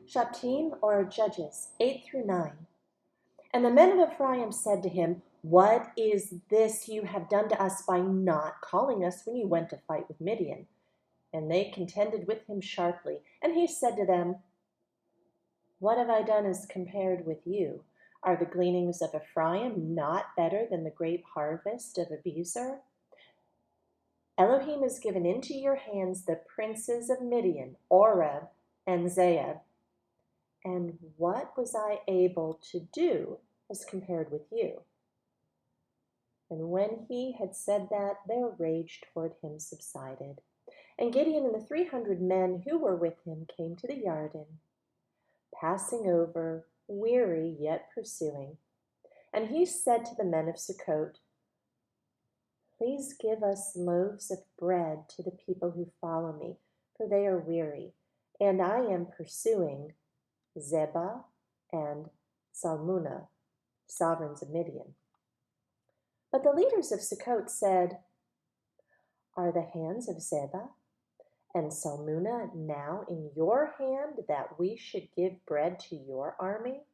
Shaptim, or Judges 8 through 9. And the men of Ephraim said to him, "What is this you have done to us by not calling us when you went to fight with Midian?" And they contended with him sharply. And he said to them, "What have I done as compared with you? Are the gleanings of Ephraim not better than the grape harvest of Abiezer? Elohim has given into your hands the princes of Midian, Oreb and Zeeb. And what was I able to do as compared with you?" And when he had said that, their rage toward him subsided. And Gideon and the 300 men who were with him came to the Jordan, passing over, weary yet pursuing. And he said to the men of Sukkot, "Please give us loaves of bread to the people who follow me, for they are weary, and I am pursuing Zebah and Salmunna, sovereigns of Midian." But the leaders of Sukkot said, "Are the hands of Zebah and Salmunna now in your hand that we should give bread to your army?"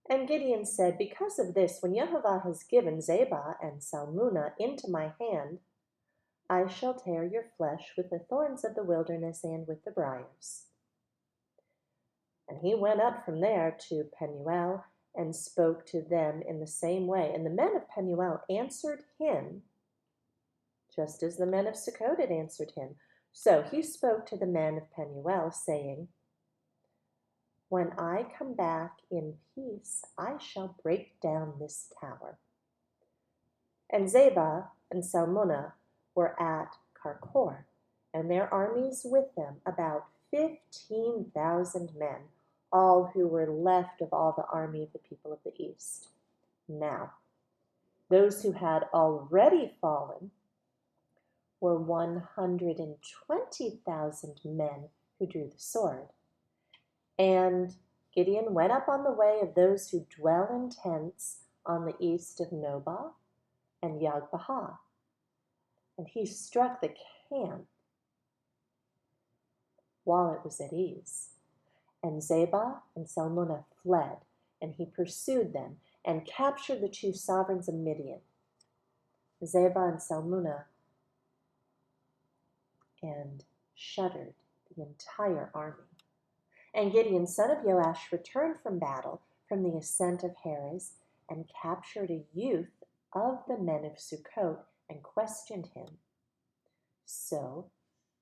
And Gideon said, "Because of this, when Jehovah has given Zebah and Salmunna into my hand, I shall tear your flesh with the thorns of the wilderness and with the briars." And he went up from there to Penuel and spoke to them in the same way. And the men of Penuel answered him, just as the men of Sukkot had answered him. So he spoke to the men of Penuel, saying, "When I come back in peace, I shall break down this tower." And Zebah and Salmunna were at Karkor, and their armies with them, about 15,000 men, all who were left of all the army of the people of the east. Now, those who had already fallen were 120,000 men who drew the sword. And Gideon went up on the way of those who dwell in tents on the east of Nobah and Yogbaha, and he struck the camp while it was at ease. And Zebah and Salmunna fled, and he pursued them and captured the two sovereigns of Midian, Zebah and Salmunna, and shuddered the entire army. And Gideon, son of Joash, returned from battle from the ascent of Heres, and captured a youth of the men of Sukkot and questioned him. So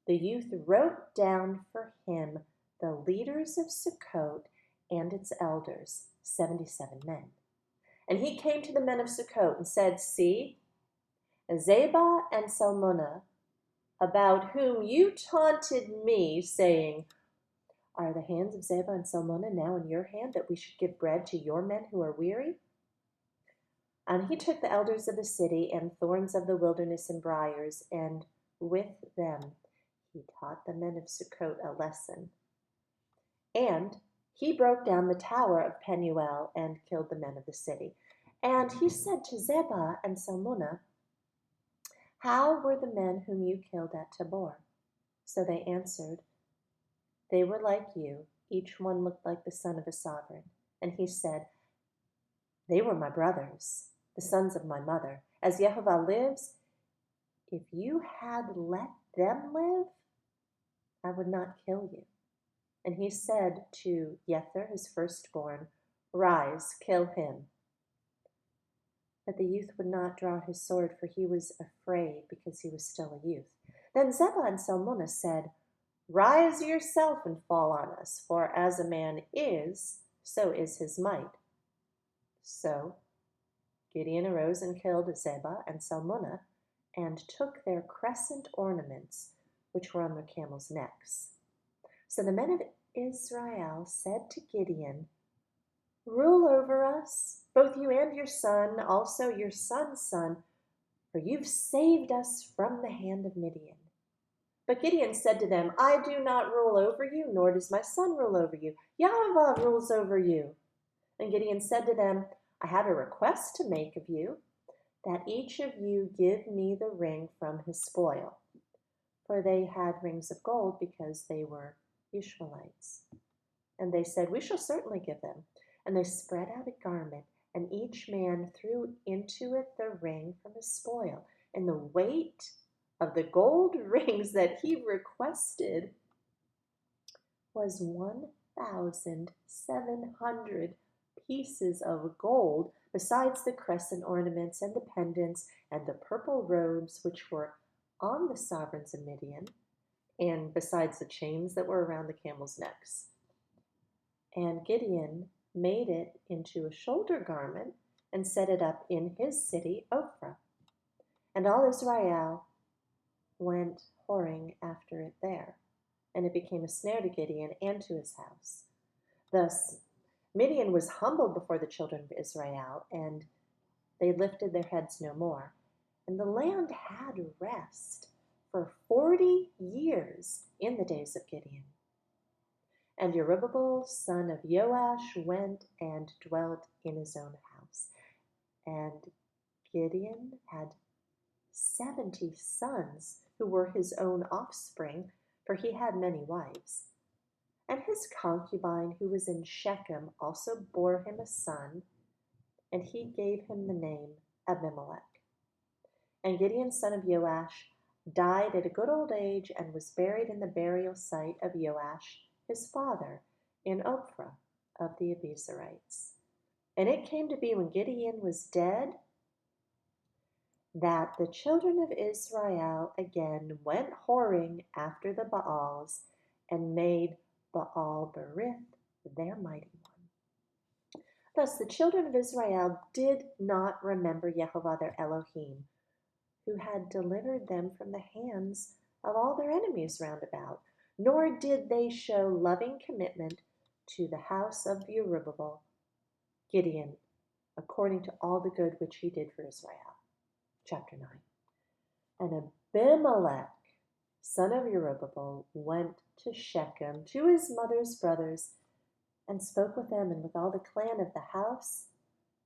the youth wrote down for him the leaders of Sukkot and its elders, 77 men. And he came to the men of Sukkot and said, "See, Zebah and Salmunna, about whom you taunted me, saying, 'Are the hands of Zebah and Salmunna now in your hand, that we should give bread to your men who are weary?' And he took the elders of the city and thorns of the wilderness and briars, and with them he taught the men of Sukkot a lesson. And he broke down the tower of Penuel and killed the men of the city. And he said to Zebah and Salmunna, 'How were the men whom you killed at Tabor?' So they answered, 'They were like you. Each one looked like the son of a sovereign.' And he said, 'They were my brothers, the sons of my mother. As Jehovah lives, if you had let them live, I would not kill you.' And he said to Jether, his firstborn, 'Rise, kill him.' But the youth would not draw his sword, for he was afraid, because he was still a youth. Then Zebah and Salmunna said, 'Rise yourself and fall on us, for as a man is, so is his might.' So Gideon arose and killed Zebah and Salmunna, and took their crescent ornaments, which were on their camels' necks. So the men of Israel said to Gideon, 'Rule over us, both you and your son, also your son's son, for you've saved us from the hand of Midian.' But Gideon said to them, 'I do not rule over you, nor does my son rule over you. Yahweh rules over you.' And Gideon said to them, 'I have a request to make of you, that each of you give me the ring from his spoil.' For they had rings of gold, because they were Ishmaelites. And they said, "We shall certainly give them." And they spread out a garment, and each man threw into it the ring from his spoil. And the weight of the gold rings that he requested was 1,700 pieces of gold, besides the crescent ornaments and the pendants and the purple robes which were on the sovereigns of Midian, and besides the chains that were around the camels' necks. And Gideon made it into a shoulder garment and set it up in his city, Ophrah. And all Israel went whoring after it there, and it became a snare to Gideon and to his house. Thus Midian was humbled before the children of Israel, and they lifted their heads no more. And the land had rest for 40 years in the days of Gideon. And Jerubbaal, son of Joash, went and dwelt in his own house. And Gideon had 70 sons who were his own offspring, for he had many wives. And his concubine, who was in Shechem, also bore him a son, and he gave him the name Abimelek. And Gideon, son of Joash, died at a good old age and was buried in the burial site of Joash, his father, in Ophrah of the Abiezrites. And it came to be, when Gideon was dead, that the children of Israel again went whoring after the Baals, and made Baal Berith their mighty one. Thus the children of Israel did not remember Yehovah their Elohim, who had delivered them from the hands of all their enemies round about, nor did they show loving commitment to the house of Jerubbaal, Gideon, according to all the good which he did for Israel. Chapter 9. And Abimelek, son of Jerubbaal, went to Shechem to his mother's brothers, and spoke with them and with all the clan of the house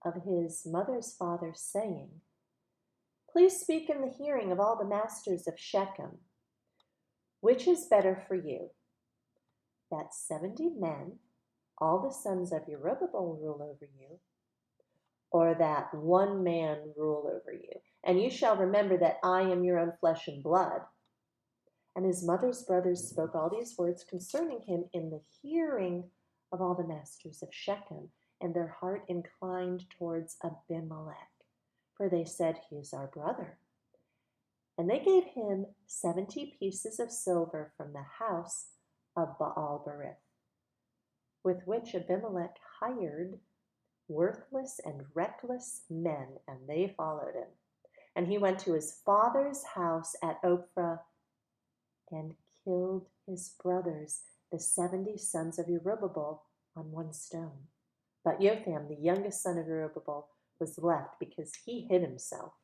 of his mother's father, saying, "Please speak in the hearing of all the masters of Shechem. Which is better for you, that 70 men, all the sons of Jerubbaal, rule over you, or that one man rule over you? And you shall remember that I am your own flesh and blood." And his mother's brothers spoke all these words concerning him in the hearing of all the masters of Shechem, and their heart inclined towards Abimelek, for they said, "He is our brother." And they gave him 70 pieces of silver from the house of Baal Berith, with which Abimelek hired worthless and reckless men, and they followed him. And he went to his father's house at Ophrah and killed his brothers, the 70 sons of Jerubbaal, on one stone. But Jotham, the youngest son of Jerubbaal, was left, because he hid himself.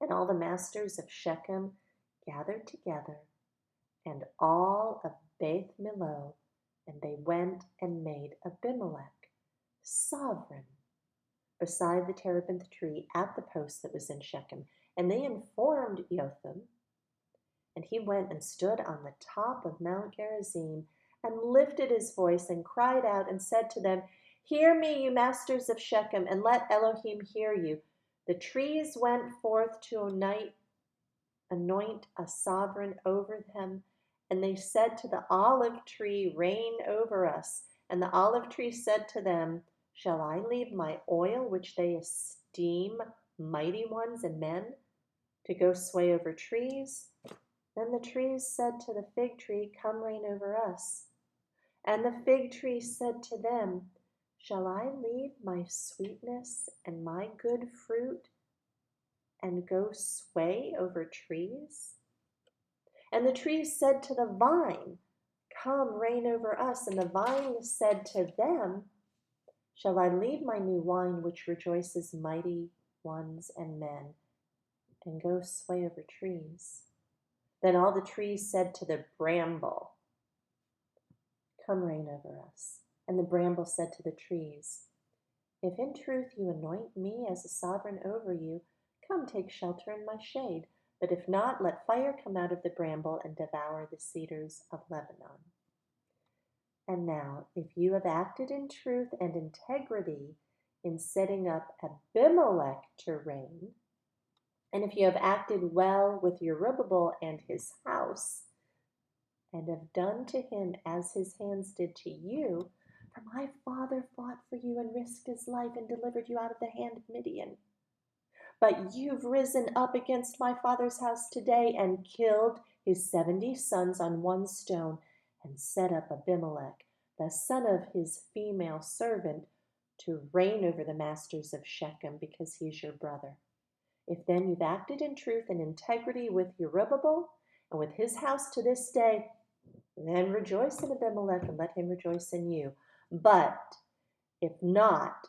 And all the masters of Shechem gathered together, and all of Beth Millo, and they went and made Abimelek sovereign beside the terebinth tree at the post that was in Shechem. And they informed Jotham, and he went and stood on the top of Mount Gerizim, and lifted his voice and cried out and said to them, "Hear me, you masters of Shechem, and let Elohim hear you. The trees went forth to anoint a sovereign over them, and they said to the olive tree, 'Reign over us.' And the olive tree said to them, 'Shall I leave my oil, which they esteem mighty ones and men, to go sway over trees?' Then the trees said to the fig tree, 'Come reign over us.' And the fig tree said to them, 'Shall I leave my sweetness and my good fruit and go sway over trees?' And the trees said to the vine, 'Come reign over us.' And the vine said to them, 'Shall I leave my new wine, which rejoices mighty ones and men, and go sway over trees?' Then all the trees said to the bramble, 'Come reign over us.' And the bramble said to the trees, 'If in truth you anoint me as a sovereign over you, come take shelter in my shade. But if not, let fire come out of the bramble and devour the cedars of Lebanon.' And now, if you have acted in truth and integrity in setting up Abimelek to reign, and if you have acted well with Jerubbaal and his house, and have done to him as his hands did to you, for my father fought for you and risked his life and delivered you out of the hand of Midian. But you've risen up against my father's house today and killed his 70 sons on one stone and set up Abimelek, the son of his female servant, to reign over the masters of Shechem because he's your brother. If then you've acted in truth and integrity with Jerubbaal and with his house to this day, then rejoice in Abimelek and let him rejoice in you. But if not,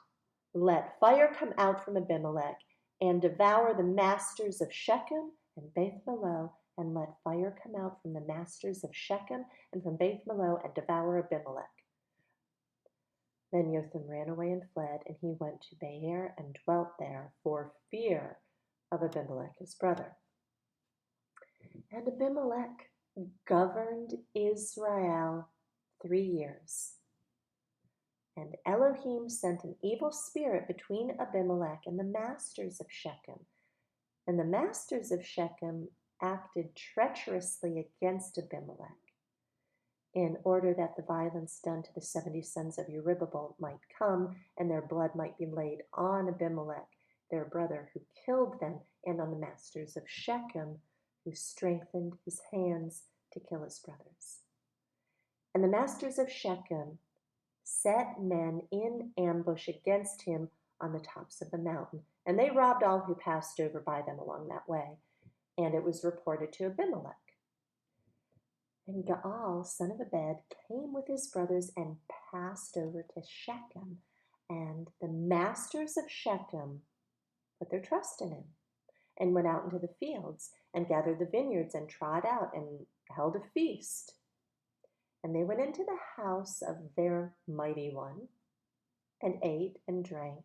let fire come out from Abimelek and devour the masters of Shechem and Beth Millo, and let fire come out from the masters of Shechem and from Beth Millo and devour Abimelek. Then Jotham ran away and fled, and he went to Beer and dwelt there for fear of Abimelek his brother. And Abimelek governed Israel 3 years. And Elohim sent an evil spirit between Abimelek and the masters of Shechem. And the masters of Shechem acted treacherously against Abimelek, in order that the violence done to the 70 sons of Jerubbaal might come, and their blood might be laid on Abimelek, their brother, who killed them, and on the masters of Shechem, who strengthened his hands to kill his brothers. And the masters of Shechem set men in ambush against him on the tops of the mountain, and they robbed all who passed over by them along that way. And it was reported to Abimelek. And Gaal, son of Ebed, came with his brothers and passed over to Shechem. And the masters of Shechem put their trust in him and went out into the fields and gathered the vineyards and trod out and held a feast. And they went into the house of their mighty one and ate and drank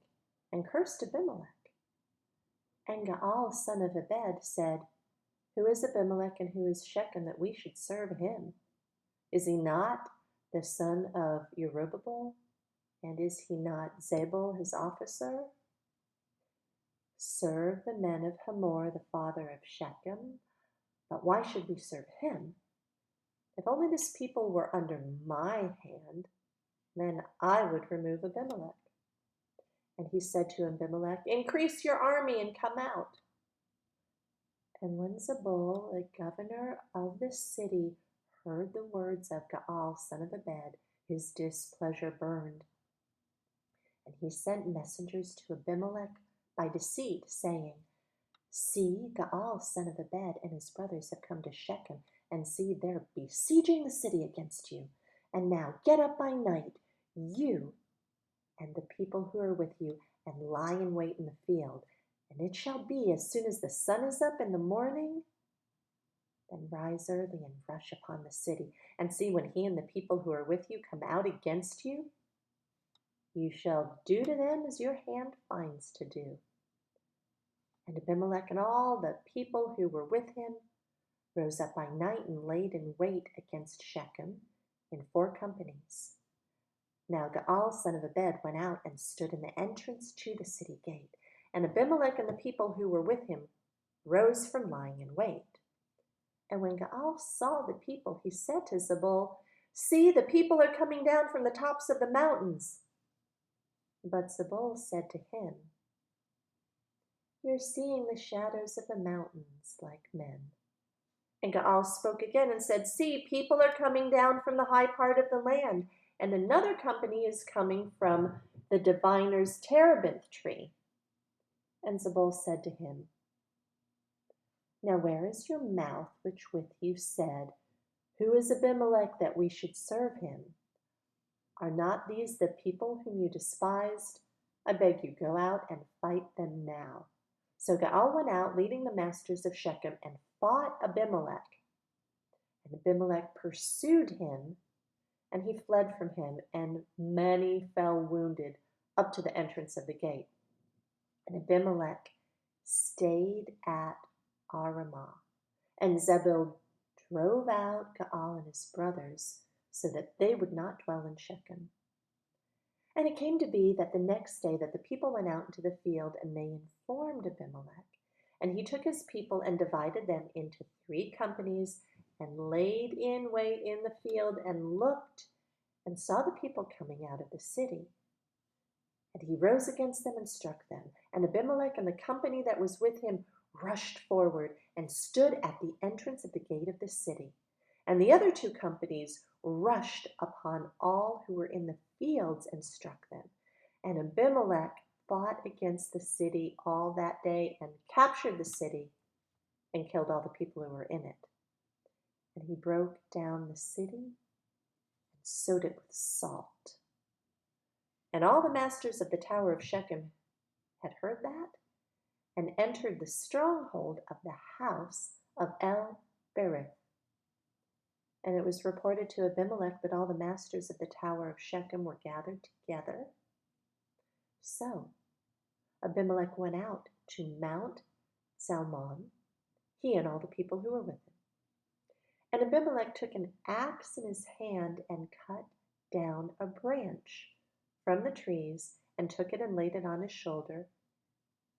and cursed Abimelek. And Gaal, son of Ebed, said, Who is Abimelek and who is Shechem that we should serve him? Is he not the son of Jerubbaal? And is he not Zebul, his officer? Serve the men of Hamor, the father of Shechem. But why should we serve him? If only this people were under my hand, then I would remove Abimelek. And he said to Abimelek, Increase your army and come out. And when Zebul, the governor of the city, heard the words of Gaal, son of Ebed, his displeasure burned. And he sent messengers to Abimelek by deceit, saying, See, Gaal, son of Ebed, and his brothers have come to Shechem, and see, they're besieging the city against you. And now get up by night, you and the people who are with you, and lie in wait in the field. And it shall be, as soon as the sun is up in the morning, then rise early and rush upon the city. And see, when he and the people who are with you come out against you, you shall do to them as your hand finds to do. And Abimelek and all the people who were with him rose up by night and laid in wait against Shechem in 4 companies. Now Gaal, son of Ebed, went out and stood in the entrance to the city gate. And Abimelek and the people who were with him rose from lying in wait. And when Gaal saw the people, he said to Zebul, See, the people are coming down from the tops of the mountains. But Zebul said to him, You're seeing the shadows of the mountains like men. And Gaal spoke again and said, See, people are coming down from the high part of the land, and another company is coming from the diviner's terebinth tree. And Zebul said to him, Now where is your mouth which with you said, Who is Abimelek that we should serve him? Are not these the people whom you despised? I beg you, go out and fight them now. So Gaal went out, leading the masters of Shechem, and fought Abimelek. And Abimelek pursued him, and he fled from him, and many fell wounded up to the entrance of the gate. And Abimelek stayed at Aramah. And Zebul drove out Gaal and his brothers, so that they would not dwell in Shechem. And it came to be that the next day that the people went out into the field, and they informed Abimelek. And he took his people and divided them into 3 companies, and laid in wait in the field, and looked, and saw the people coming out of the city. And he rose against them and struck them. And Abimelek and the company that was with him rushed forward, and stood at the entrance of the gate of the city. And the other 2 companies rushed upon all who were in the fields and struck them. And Abimelek fought against the city all that day, and captured the city, and killed all the people who were in it. And he broke down the city, and sowed it with salt. And all the masters of the tower of Shechem had heard that, and entered the stronghold of the house of El-Berith. And it was reported to Abimelek that all the masters of the tower of Shechem were gathered together. So Abimelek went out to Mount Salmon, he and all the people who were with him. And Abimelek took an axe in his hand, and cut down a branch from the trees, and took it and laid it on his shoulder.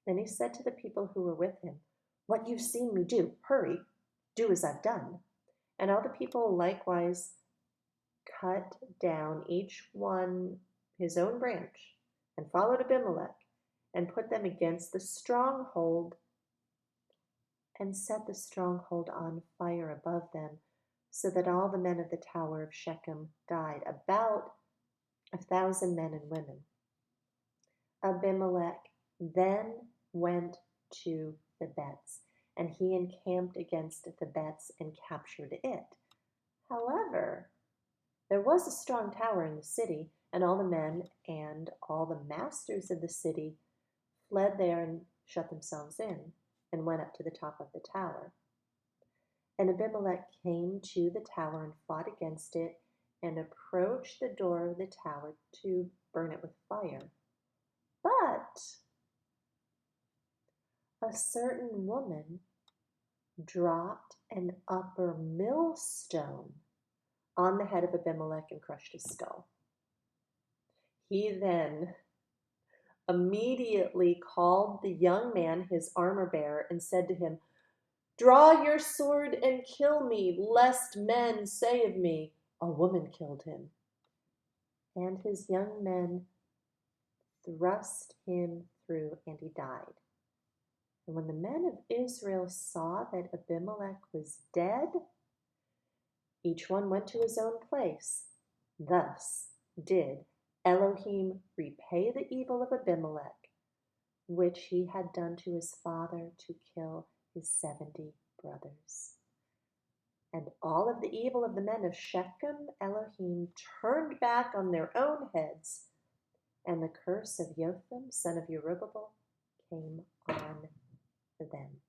Then he said to the people who were with him, "What you've seen me do, hurry, do as I've done." And all the people likewise cut down each one his own branch, and followed Abimelek, and put them against the stronghold, and set the stronghold on fire above them, so that all the men of the tower of Shechem died, about 1,000 men and women. Abimelek then went to Thebez, and he encamped against Thebez and captured it. However, there was a strong tower in the city, and all the men and all the masters of the city fled there and shut themselves in, and went up to the top of the tower. And Abimelek came to the tower and fought against it, and approached the door of the tower to burn it with fire. But a certain woman dropped an upper millstone on the head of Abimelek and crushed his skull. He then immediately called the young man, his armor-bearer, and said to him, "Draw your sword and kill me, lest men say of me, 'A woman killed him.' And his young men thrust him through, and he died. And when the men of Israel saw that Abimelek was dead, each one went to his own place. Thus did Elohim repay the evil of Abimelek, which he had done to his father, to kill his 70 brothers. And all of the evil of the men of Shechem, Elohim turned back on their own heads, and the curse of Jotham, son of Jerubbaal, came on them."